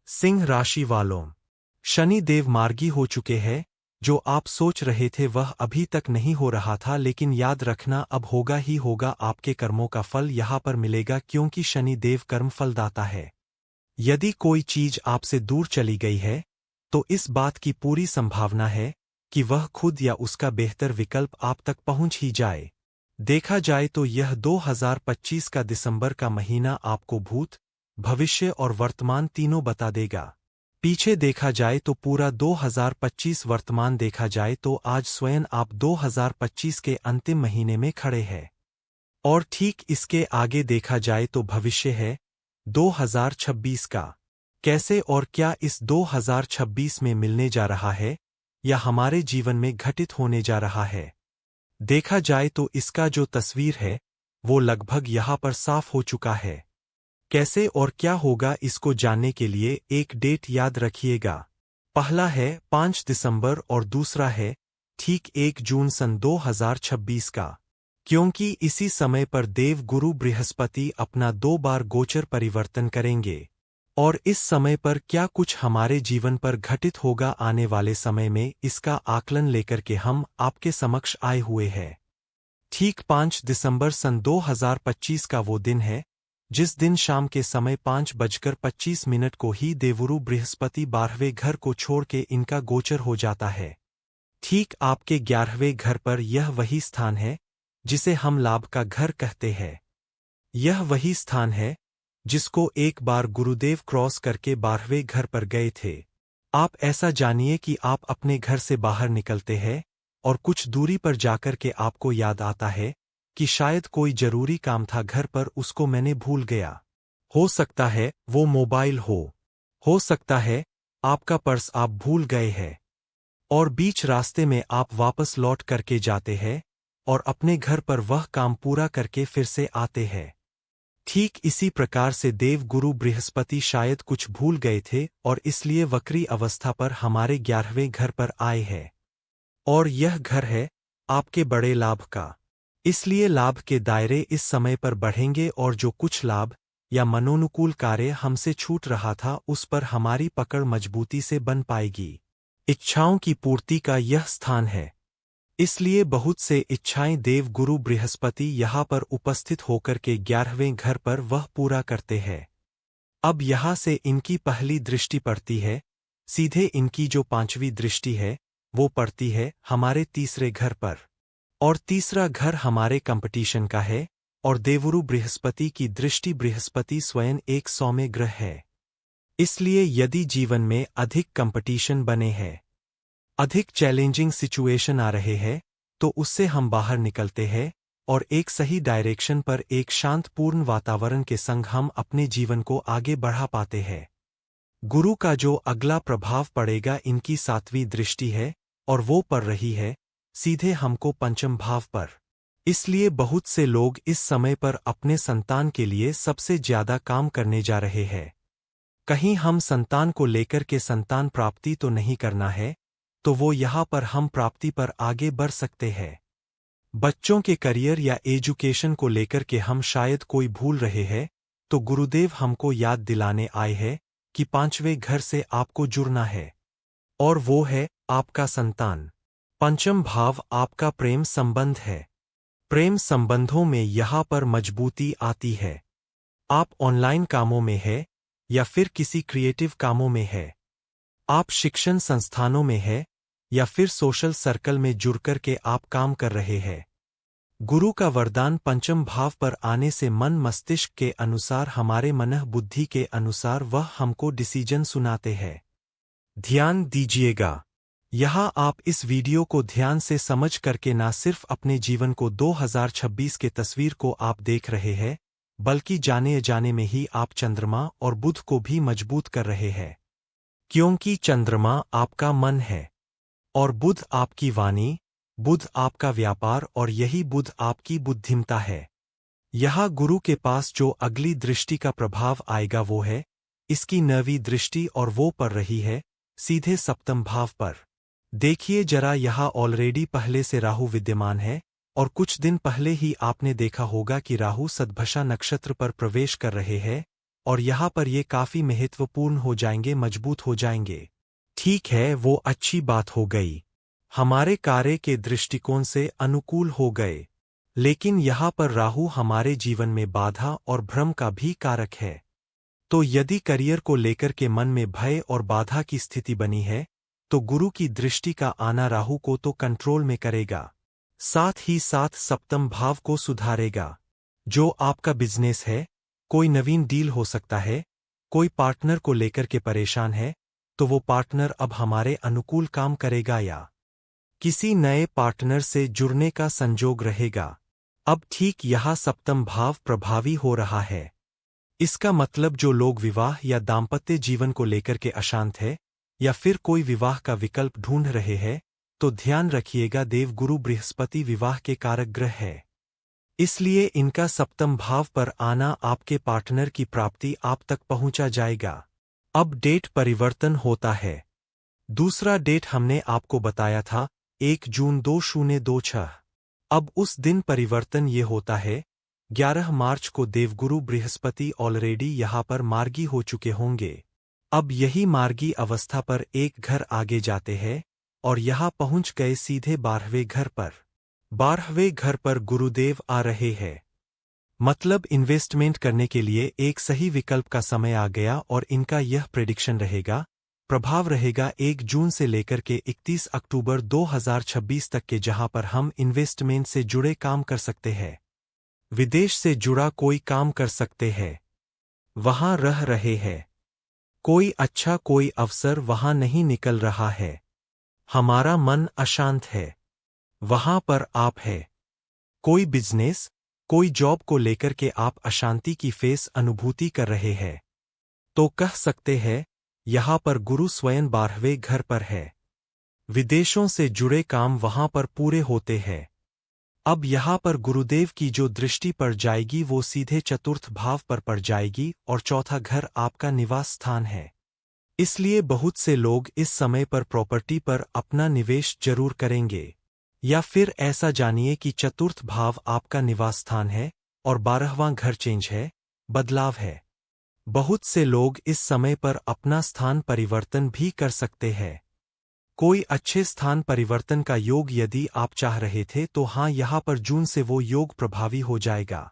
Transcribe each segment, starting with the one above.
सिंह राशि वालों, शनि देव मार्गी हो चुके हैं। जो आप सोच रहे थे वह अभी तक नहीं हो रहा था, लेकिन याद रखना अब होगा ही होगा। आपके कर्मों का फल यहाँ पर मिलेगा, क्योंकि शनि देव कर्म फलदाता है। यदि कोई चीज आपसे दूर चली गई है तो इस बात की पूरी संभावना है कि वह खुद या उसका बेहतर विकल्प आप तक पहुंच ही जाए। देखा जाए तो यह 2025 का दिसंबर का महीना आपको भूत, भविष्य और वर्तमान तीनों बता देगा। पीछे देखा जाए तो पूरा 2025 वर्तमान देखा जाए तो आज स्वयं आप 2025 के अंतिम महीने में खड़े हैं। और ठीक इसके आगे देखा जाए तो भविष्य है 2026 का। कैसे और क्या इस 2026 में मिलने जा रहा है या हमारे जीवन में घटित होने जा रहा है, देखा जाए तो इसका जो तस्वीर है वो लगभग यहाँ पर साफ हो चुका है। कैसे और क्या होगा इसको जानने के लिए एक डेट याद रखिएगा। पहला है 5 दिसंबर और दूसरा है ठीक 1 जून सन 2026 का, क्योंकि इसी समय पर देव गुरु बृहस्पति अपना 2 बार गोचर परिवर्तन करेंगे। और इस समय पर क्या कुछ हमारे जीवन पर घटित होगा आने वाले समय में, इसका आकलन लेकर के हम आपके समक्ष आए हुए हैं। ठीक 5 दिसंबर सन 2025 का वो दिन है जिस दिन शाम के समय 5:25 को ही देवगुरु बृहस्पति 12वें घर को छोड़ के इनका गोचर हो जाता है। ठीक आपके 11वें घर पर यह वही स्थान है जिसे हम लाभ का घर कहते हैं। यह वही स्थान है जिसको एक बार गुरुदेव क्रॉस करके 12वें घर पर गए थे। आप ऐसा जानिए कि आप अपने घर से बाहर निकलते हैं और कुछ दूरी पर जाकर के आपको याद आता है कि शायद कोई जरूरी काम था घर पर, उसको मैंने भूल गया। हो सकता है वो मोबाइल हो सकता है आपका पर्स आप भूल गए हैं। और बीच रास्ते में आप वापस लौट करके जाते हैं और अपने घर पर वह काम पूरा करके फिर से आते हैं। ठीक इसी प्रकार से देव गुरु बृहस्पति शायद कुछ भूल गए थे और इसलिए वक्री अवस्था पर हमारे 11वें घर पर आए हैं। और यह घर है आपके बड़े लाभ का। इसलिए लाभ के दायरे इस समय पर बढ़ेंगे और जो कुछ लाभ या मनोनुकूल कार्य हमसे छूट रहा था उस पर हमारी पकड़ मजबूती से बन पाएगी। इच्छाओं की पूर्ति का यह स्थान है, इसलिए बहुत से इच्छाएं देव गुरु बृहस्पति यहाँ पर उपस्थित होकर के 11वें घर पर वह पूरा करते हैं। अब यहाँ से इनकी पहली दृष्टि पड़ती है, सीधे इनकी जो 5वीं दृष्टि है वो पड़ती है हमारे तीसरे घर पर। और तीसरा घर हमारे कंपटीशन का है और देवगुरु बृहस्पति की दृष्टि बृहस्पति स्वयं एक सौम्य ग्रह है। इसलिए यदि जीवन में अधिक कंपटीशन बने हैं, अधिक चैलेंजिंग सिचुएशन आ रहे हैं, तो उससे हम बाहर निकलते हैं और एक सही डायरेक्शन पर एक शांतपूर्ण वातावरण के संग हम अपने जीवन को आगे बढ़ा पाते हैं। गुरु का जो अगला प्रभाव पड़ेगा इनकी 7वीं दृष्टि है और वो पड़ रही है सीधे हमको 5म भाव पर। इसलिए बहुत से लोग इस समय पर अपने संतान के लिए सबसे ज्यादा काम करने जा रहे हैं। कहीं हम संतान को लेकर के संतान प्राप्ति तो नहीं करना है, तो वो यहाँ पर हम प्राप्ति पर आगे बढ़ सकते हैं। बच्चों के करियर या एजुकेशन को लेकर के हम शायद कोई भूल रहे हैं, तो गुरुदेव हमको याद दिलाने आए हैं कि 5वें घर से आपको जुड़ना है और वो है आपका संतान। 5म भाव आपका प्रेम संबंध है। प्रेम संबंधों में यहाँ पर मजबूती आती है। आप ऑनलाइन कामों में है या फिर किसी क्रिएटिव कामों में है, आप शिक्षण संस्थानों में है या फिर सोशल सर्कल में जुड़कर के आप काम कर रहे हैं। गुरु का वरदान 5म भाव पर आने से मन मस्तिष्क के अनुसार, हमारे मन बुद्धि के अनुसार वह हमको डिसीजन सुनाते हैं। ध्यान दीजिएगा, यहाँ आप इस वीडियो को ध्यान से समझ करके ना सिर्फ अपने जीवन को 2026 के तस्वीर को आप देख रहे हैं, बल्कि जाने अजाने में ही आप चंद्रमा और बुध को भी मजबूत कर रहे हैं। क्योंकि चंद्रमा आपका मन है और बुध आपकी वाणी, बुध आपका व्यापार और यही बुध आपकी बुद्धिमता है। यहाँ गुरु के पास जो अगली दृष्टि का प्रभाव आएगा वो है इसकी 9वीं दृष्टि और वो पड़ रही है सीधे 7म भाव पर। देखिए जरा, यहाँ ऑलरेडी पहले से राहु विद्यमान है और कुछ दिन पहले ही आपने देखा होगा कि राहु सद्भषा नक्षत्र पर प्रवेश कर रहे हैं और यहाँ पर ये काफी महत्वपूर्ण हो जाएंगे, मजबूत हो जाएंगे। ठीक है, वो अच्छी बात हो गई, हमारे कार्य के दृष्टिकोण से अनुकूल हो गए। लेकिन यहाँ पर राहु हमारे जीवन में बाधा और भ्रम का भी कारक है। तो यदि करियर को लेकर के मन में भय और बाधा की स्थिति बनी है, तो गुरु की दृष्टि का आना राहु को तो कंट्रोल में करेगा, साथ ही साथ सप्तम भाव को सुधारेगा। जो आपका बिजनेस है, कोई नवीन डील हो सकता है, कोई पार्टनर को लेकर के परेशान है, तो वो पार्टनर अब हमारे अनुकूल काम करेगा या किसी नए पार्टनर से जुड़ने का संजोग रहेगा। अब ठीक यहाँ सप्तम भाव प्रभावी हो रहा है। इसका मतलब जो लोग विवाह या दाम्पत्य जीवन को लेकर के अशांत है या फिर कोई विवाह का विकल्प ढूंढ रहे हैं, तो ध्यान रखिएगा, देवगुरु बृहस्पति विवाह के कारक ग्रह है, इसलिए इनका सप्तम भाव पर आना आपके पार्टनर की प्राप्ति आप तक पहुंचा जाएगा। अब डेट परिवर्तन होता है। दूसरा डेट हमने आपको बताया था 1 जून 2026। अब उस दिन परिवर्तन ये होता है 11 मार्च को देवगुरु बृहस्पति ऑलरेडी यहाँ पर मार्गी हो चुके होंगे। अब यही मार्गी अवस्था पर एक घर आगे जाते हैं और यहाँ पहुँच गए सीधे 12वें घर पर। 12वें घर पर गुरुदेव आ रहे हैं, मतलब इन्वेस्टमेंट करने के लिए एक सही विकल्प का समय आ गया और इनका यह प्रेडिक्शन रहेगा, प्रभाव रहेगा 1 जून से लेकर के 31 अक्टूबर 2026 तक के, जहां पर हम इन्वेस्टमेंट से जुड़े काम कर सकते हैं, विदेश से जुड़ा कोई काम कर सकते हैं, वहां रह रहे हैं, कोई अच्छा कोई अवसर वहां नहीं निकल रहा है, हमारा मन अशांत है, वहां पर आप है, कोई बिजनेस कोई जॉब को लेकर के आप अशांति की फेस अनुभूति कर रहे हैं, तो कह सकते हैं यहाँ पर गुरु स्वयं 12वें घर पर है, विदेशों से जुड़े काम वहां पर पूरे होते हैं। अब यहाँ पर गुरुदेव की जो दृष्टि पड़ जाएगी वो सीधे चतुर्थ भाव पर पड़ जाएगी और चौथा घर आपका निवास स्थान है, इसलिए बहुत से लोग इस समय पर प्रॉपर्टी पर अपना निवेश जरूर करेंगे। या फिर ऐसा जानिए कि चतुर्थ भाव आपका निवास स्थान है और 12वां घर चेंज है, बदलाव है। बहुत से लोग इस समय पर अपना स्थान परिवर्तन भी कर सकते हैं। कोई अच्छे स्थान परिवर्तन का योग यदि आप चाह रहे थे तो हाँ, यहाँ पर जून से वो योग प्रभावी हो जाएगा।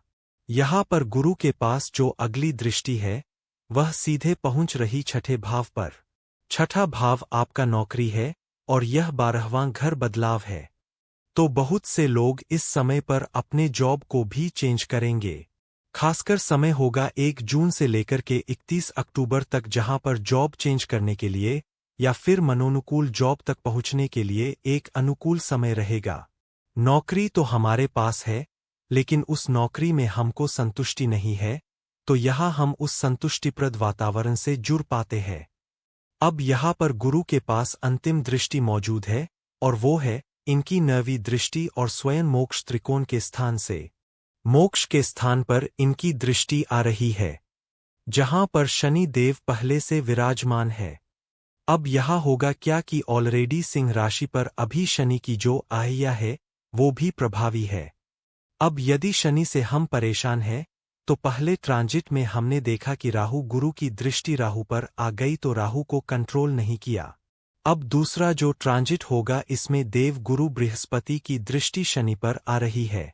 यहाँ पर गुरु के पास जो अगली दृष्टि है वह सीधे पहुंच रही छठे भाव पर। छठा भाव आपका नौकरी है और यह 12वां घर बदलाव है, तो बहुत से लोग इस समय पर अपने जॉब को भी चेंज करेंगे। खासकर समय होगा 1 जून से लेकर के 31 अक्टूबर तक, जहां पर जॉब चेंज करने के लिए या फिर मनोनुकूल जॉब तक पहुंचने के लिए एक अनुकूल समय रहेगा। नौकरी तो हमारे पास है, लेकिन उस नौकरी में हमको संतुष्टि नहीं है, तो यहाँ हम उस संतुष्टिप्रद वातावरण से जुड़ पाते हैं। अब यहाँ पर गुरु के पास अंतिम दृष्टि मौजूद है और वो है इनकी 9वीं दृष्टि और स्वयं मोक्ष त्रिकोण के स्थान से। मोक्ष के स्थान पर इनकी दृष्टि आ रही है, जहां पर शनि देव पहले से विराजमान है। अब यहाँ होगा क्या कि ऑलरेडी सिंह राशि पर अभी शनि की जो आहिया है वो भी प्रभावी है। अब यदि शनि से हम परेशान हैं, तो पहले ट्रांजिट में हमने देखा कि राहु गुरु की दृष्टि राहु पर आ गई तो राहु को कंट्रोल नहीं किया। अब दूसरा जो ट्रांजिट होगा इसमें देव गुरु बृहस्पति की दृष्टि शनि पर आ रही है,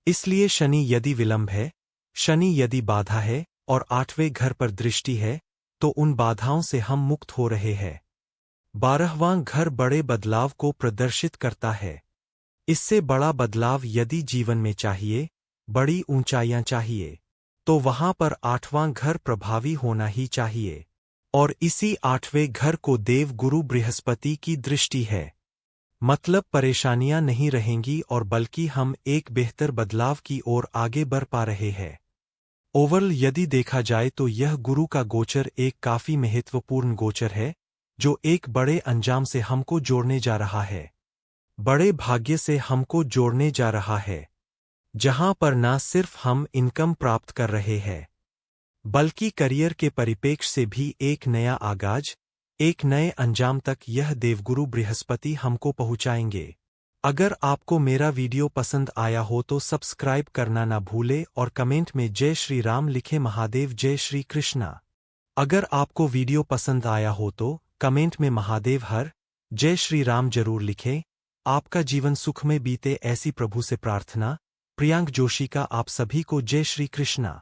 इसलिए शनि यदि विलंब है, शनि यदि बाधा है और 8वें घर पर दृष्टि है, तो उन बाधाओं से हम मुक्त हो रहे हैं। 12वां घर बड़े बदलाव को प्रदर्शित करता है। इससे बड़ा बदलाव यदि जीवन में चाहिए, बड़ी ऊंचाइयां चाहिए, तो वहां पर 8वां घर प्रभावी होना ही चाहिए। और इसी 8वें घर को देव गुरु बृहस्पति की दृष्टि है, मतलब परेशानियां नहीं रहेंगी और बल्कि हम एक बेहतर बदलाव की ओर आगे बढ़ पा रहे हैं। ओवरऑल यदि देखा जाए तो यह गुरु का गोचर एक काफी महत्वपूर्ण गोचर है, जो एक बड़े अंजाम से हमको जोड़ने जा रहा है, बड़े भाग्य से हमको जोड़ने जा रहा है, जहां पर ना सिर्फ हम इनकम प्राप्त कर रहे हैं, बल्कि करियर के परिप्रेक्ष्य से भी एक नया आगाज, एक नए अंजाम तक यह देवगुरु बृहस्पति हमको पहुंचाएंगे। अगर आपको मेरा वीडियो पसंद आया हो तो सब्सक्राइब करना ना भूले और कमेंट में जय श्री राम लिखें। महादेव जय श्री कृष्णा। अगर आपको वीडियो पसंद आया हो तो कमेंट में महादेव हर जय श्री राम जरूर लिखें। आपका जीवन सुख में बीते ऐसी प्रभु से प्रार्थना। प्रियांक जोशी का आप सभी को जय श्री कृष्णा।